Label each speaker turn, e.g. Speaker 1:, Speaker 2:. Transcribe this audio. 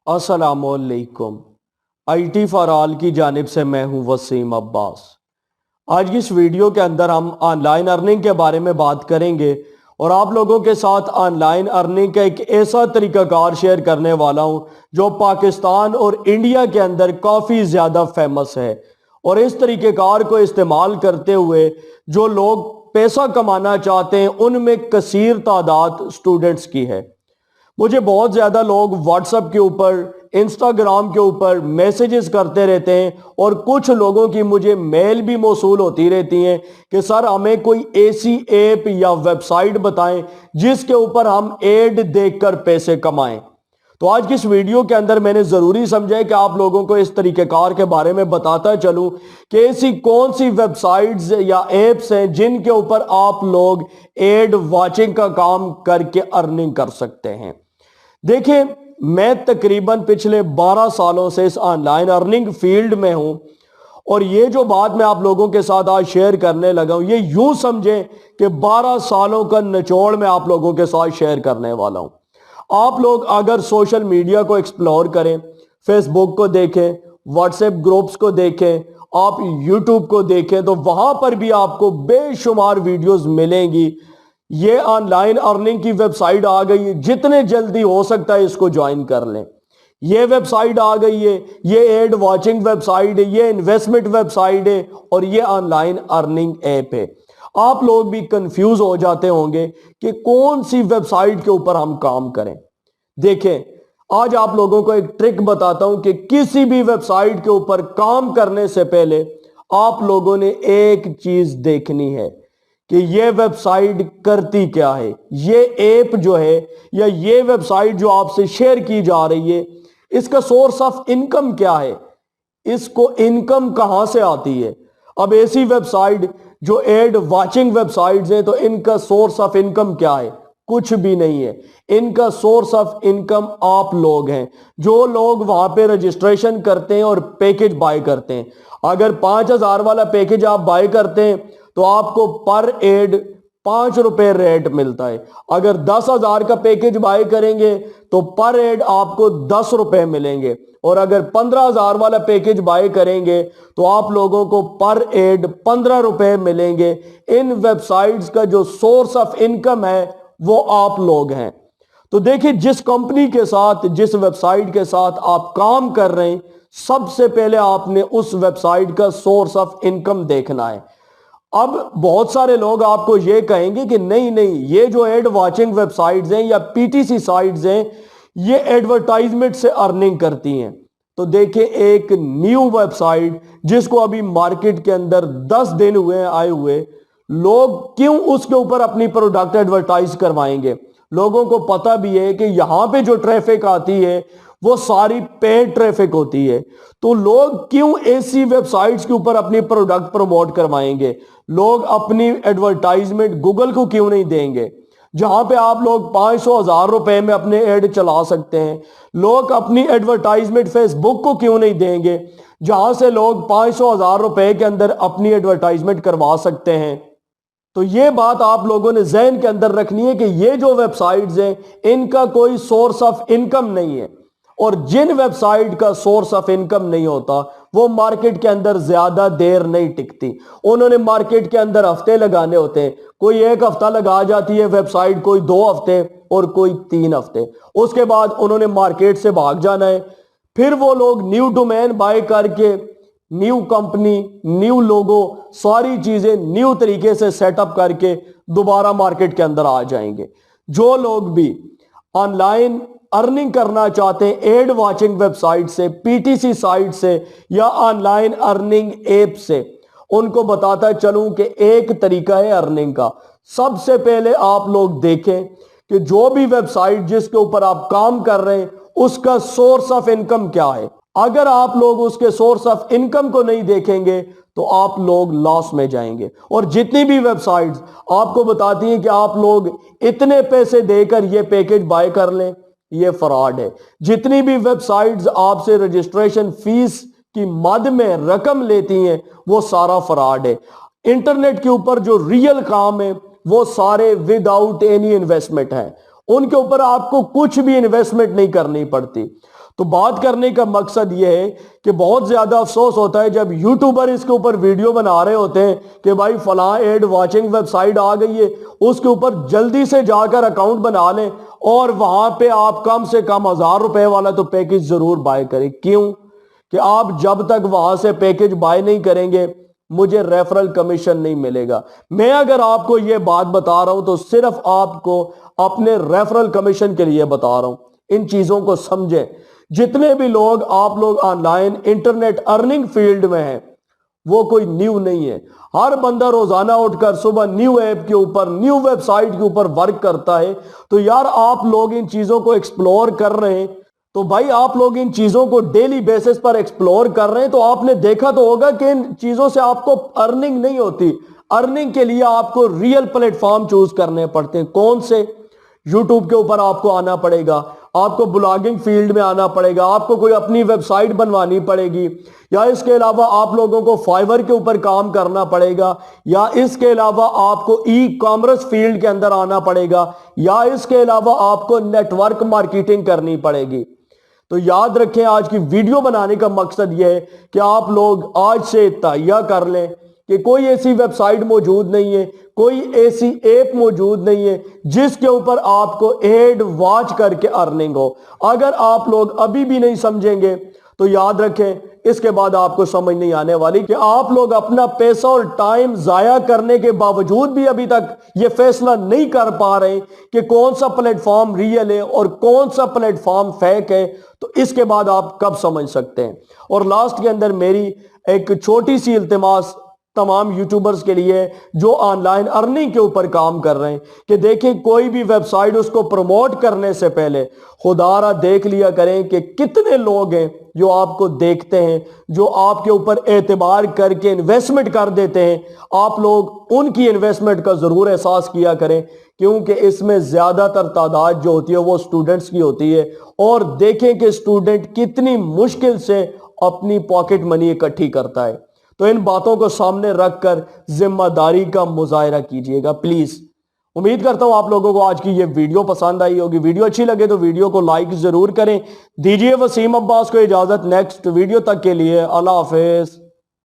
Speaker 1: अस्सलामुअलैकुम। IT for all की जानिब से मैं हूं वसीम अब्बास। आज की इस वीडियो के अंदर हम ऑनलाइन अर्निंग के बारे में बात करेंगे और आप लोगों के साथ ऑनलाइन अर्निंग का एक ऐसा तरीकाकार शेयर करने वाला हूं जो पाकिस्तान और इंडिया के अंदर काफ़ी ज़्यादा फेमस है। और इस तरीक़ेकार को इस्तेमाल करते हुए जो लोग पैसा कमाना चाहते हैं उनमें कसीर तादाद स्टूडेंट्स की है। मुझे बहुत ज़्यादा लोग व्हाट्सएप के ऊपर, इंस्टाग्राम के ऊपर मैसेजेस करते रहते हैं और कुछ लोगों की मुझे मेल भी मौसूल होती रहती हैं कि सर हमें कोई ऐसी ऐप या वेबसाइट बताएं जिसके ऊपर हम ऐड देखकर पैसे कमाएं। तो आज की इस वीडियो के अंदर मैंने ज़रूरी समझा है कि आप लोगों को इस तरीक़ेकार के बारे में बताता चलूं कि ऐसी कौन सी वेबसाइट्स या एप्स हैं जिनके ऊपर आप लोग ऐड वॉचिंग का काम करके अर्निंग कर सकते हैं। देखिए, मैं तकरीबन पिछले 12 सालों से इस ऑनलाइन अर्निंग फील्ड में हूं और ये जो बात मैं आप लोगों के साथ आज शेयर करने लगा हूं, ये यूं समझें कि 12 सालों का निचोड़ मैं आप लोगों के साथ शेयर करने वाला हूं। आप लोग अगर सोशल मीडिया को एक्सप्लोर करें, फेसबुक को देखें, व्हाट्सएप ग्रुप्स को देखें, आप यूट्यूब को देखें, तो वहां पर भी आपको बेशुमार वीडियोस मिलेंगी। ये ऑनलाइन अर्निंग की वेबसाइट आ गई है, जितने जल्दी हो सकता है इसको ज्वाइन कर लें। ये वेबसाइट आ गई है, ये एड वॉचिंग वेबसाइट है, ये इन्वेस्टमेंट वेबसाइट है और ये ऑनलाइन अर्निंग ऐप है। आप लोग भी कंफ्यूज हो जाते होंगे कि कौन सी वेबसाइट के ऊपर हम काम करें। देखें, आज आप लोगों को एक ट्रिक बताता हूं कि किसी भी वेबसाइट के ऊपर काम करने से पहले आप लोगों ने एक चीज देखनी है कि ये वेबसाइट करती क्या है। ये ऐप जो है या ये वेबसाइट जो आपसे शेयर की जा रही है, इसका सोर्स ऑफ इनकम क्या है, इसको इनकम कहां से आती है। अब ऐसी वेबसाइट जो एड वॉचिंग वेबसाइट्स हैं, तो इनका सोर्स ऑफ इनकम क्या है? कुछ भी नहीं है। इनका सोर्स ऑफ इनकम आप लोग हैं, जो लोग वहां पे रजिस्ट्रेशन करते हैं और पैकेज बाय करते हैं। अगर 5,000 वाला पैकेज आप बाय करते हैं तो आपको पर एड 5 रुपए रेट मिलता है। अगर 10,000 का पैकेज बाय करेंगे तो पर एड आपको 10 रुपए मिलेंगे और अगर 15,000 वाला पैकेज बाय करेंगे तो आप लोगों को पर एड 15 रुपए मिलेंगे। इन वेबसाइट्स का जो सोर्स ऑफ इनकम है वो आप लोग हैं। तो देखिए, जिस कंपनी के साथ, जिस वेबसाइट के साथ आप काम कर रहे हैं, सबसे पहले आपने उस वेबसाइट का सोर्स ऑफ इनकम देखना है। अब बहुत सारे लोग आपको ये कहेंगे कि नहीं नहीं, ये जो एड वॉचिंग वेबसाइट्स हैं या पीटीसी साइट्स हैं, ये एडवर्टाइजमेंट से अर्निंग करती हैं। तो देखिए, एक न्यू वेबसाइट जिसको अभी मार्केट के अंदर 10 दिन हुए हैं आए हुए, लोग क्यों उसके ऊपर अपनी प्रोडक्ट एडवर्टाइज करवाएंगे? लोगों को पता भी है कि यहां पे जो ट्रैफिक आती है वो सारी पेड ट्रैफिक होती है। तो लोग क्यों ऐसी वेबसाइट्स के ऊपर अपनी प्रोडक्ट प्रमोट करवाएंगे? लोग अपनी एडवर्टाइजमेंट गूगल को क्यों नहीं देंगे, जहां पे आप लोग 500,000 रुपए में अपने एड चला सकते हैं? लोग अपनी एडवर्टाइजमेंट फेसबुक को क्यों नहीं देंगे, जहां से लोग 500,000 रुपए के अंदर अपनी एडवर्टाइजमेंट करवा सकते हैं? तो ये बात आप लोगों ने जहन के अंदर रखनी है कि ये जो वेबसाइट्स हैं, इनका कोई सोर्स ऑफ इनकम नहीं है। और जिन वेबसाइट का सोर्स ऑफ इनकम नहीं होता वो मार्केट के अंदर ज्यादा देर नहीं टिकती। उन्होंने मार्केट के अंदर हफ्ते लगाने होते हैं। कोई 1 हफ्ता लगा जाती है वेबसाइट, कोई 2 हफ्ते और कोई 3 हफ्ते। उसके बाद उन्होंने मार्केट से भाग जाना है। फिर वो लोग न्यू डोमेन बाय करके, न्यू कंपनी, न्यू लोगो, सारी चीजें न्यू तरीके से सेटअप करके दोबारा मार्केट के अंदर आ जाएंगे। जो लोग भी ऑनलाइन अर्निंग करना चाहते हैं एड वॉचिंग वेबसाइट से, पीटीसी साइट से या ऑनलाइन अर्निंग ऐप से, उनको बताता चलूं कि एक तरीका है अर्निंग का। सबसे पहले आप लोग देखें कि जो भी वेबसाइट जिसके ऊपर आप काम कर रहे हैं उसका सोर्स ऑफ इनकम क्या है। अगर आप लोग उसके सोर्स ऑफ इनकम को नहीं देखेंगे तो आप लोग लॉस में जाएंगे। और जितनी भी वेबसाइट्स आपको बताती हैं कि आप लोग इतने पैसे देकर ये पैकेज बाय कर लें, ये फ्रॉड है। जितनी भी वेबसाइट्स आपसे रजिस्ट्रेशन फीस की मद में रकम लेती हैं वो सारा फ्रॉड है। इंटरनेट के ऊपर जो रियल काम है वो सारे विदाउट एनी इन्वेस्टमेंट है। उनके ऊपर आपको कुछ भी इन्वेस्टमेंट नहीं करनी पड़ती। تو بات کرنے کا مقصد یہ ہے کہ بہت زیادہ افسوس ہوتا ہے جب یوٹیوبر اس کے اوپر ویڈیو بنا رہے ہوتے ہیں کہ بھائی فلاں ایڈ واچنگ ویب سائٹ آ گئی ہے، اس کے اوپر جلدی سے جا کر اکاؤنٹ بنا لیں اور وہاں پہ آپ کم سے کم 1000 روپے والا تو پیکج ضرور بائی کریں۔ کیوں کہ آپ جب تک وہاں سے پیکج بائی نہیں کریں گے مجھے ریفرل کمیشن نہیں ملے گا۔ میں اگر آپ کو یہ بات بتا رہا ہوں تو صرف آپ کو اپنے ریفرل کمیشن کے لیے بتا رہا ہوں۔ ان چیزوں کو سمجھیں۔ جتنے بھی لوگ آپ لوگ on line internet earning field میں ہیں وہ کوئی نیو نہیں ہے۔ ہر بندہ روزانہ اٹھ کر صبح نیو ایپ کے اوپر، نیو ویب سائٹ کے اوپر ورک کرتا ہے۔ تو یار آپ لوگ ان چیزوں کو ایکسپلور کر رہے ہیں، تو بھائی آپ لوگ ان چیزوں کو ڈیلی بیسس پر ایکسپلور کر رہے ہیں تو آپ نے دیکھا تو ہوگا کہ ان چیزوں سے آپ کو ارننگ نہیں ہوتی۔ ارننگ کے لیے آپ کو ریئل پلیٹ فارم چوز کرنے پڑتے ہیں۔ کون سے؟ یوٹیوب کے اوپر آپ کو آنا پڑے گا، آپ کو بلاگنگ فیلڈ میں آنا پڑے گا، آپ کو کوئی اپنی ویب سائٹ بنوانی پڑے گی، یا اس کے علاوہ آپ لوگوں کو فائیور کے اوپر کام کرنا پڑے گا، یا اس کے علاوہ آپ کو ای کامرس فیلڈ کے اندر آنا پڑے گا، یا اس کے علاوہ آپ کو نیٹ ورک مارکیٹنگ کرنی پڑے گی۔ تو یاد رکھیں آج کی ویڈیو بنانے کا مقصد یہ ہے کہ آپ لوگ آج سے تہیہ کر لیں کہ کوئی ایسی ویب سائٹ موجود نہیں ہے، کوئی ایسی ایپ موجود نہیں ہے جس کے اوپر آپ کو ایڈ واچ کر کے ارننگ ہو۔ اگر آپ لوگ ابھی بھی نہیں سمجھیں گے تو یاد رکھیں اس کے بعد آپ کو سمجھ نہیں آنے والی کہ آپ لوگ اپنا پیسہ اور ٹائم ضائع کرنے کے باوجود بھی ابھی تک یہ فیصلہ نہیں کر پا رہے کہ کون سا پلیٹ فارم ریئل ہے اور کون سا پلیٹ فارم فیک ہے، تو اس کے بعد آپ کب سمجھ سکتے ہیں؟ اور لاسٹ کے اندر میری ایک چھوٹی سی التماس تمام یوٹیوبرز کے لیے جو آن لائن ارننگ کے اوپر کام کر رہے ہیں کہ دیکھیں کوئی بھی ویب سائٹ اس کو پروموٹ کرنے سے پہلے خدا را دیکھ لیا کریں کہ کتنے لوگ ہیں جو آپ کو دیکھتے ہیں، جو آپ کے اوپر اعتبار کر کے انویسٹمنٹ کر دیتے ہیں۔ آپ لوگ ان کی انویسٹمنٹ کا ضرور احساس کیا کریں، کیونکہ اس میں زیادہ تر تعداد جو ہوتی ہے وہ سٹوڈنٹس کی ہوتی ہے، اور دیکھیں کہ سٹوڈنٹ کتنی مشکل سے اپنی پاکٹ منی اکٹھی کرتا ہے۔ تو ان باتوں کو سامنے رکھ کر ذمہ داری کا مظاہرہ کیجئے گا پلیز۔ امید کرتا ہوں آپ لوگوں کو آج کی یہ ویڈیو پسند آئی ہوگی۔ ویڈیو اچھی لگے تو ویڈیو کو لائک ضرور کریں۔ دیجئے وسیم عباس کو اجازت، نیکسٹ ویڈیو تک کے لیے اللہ حافظ۔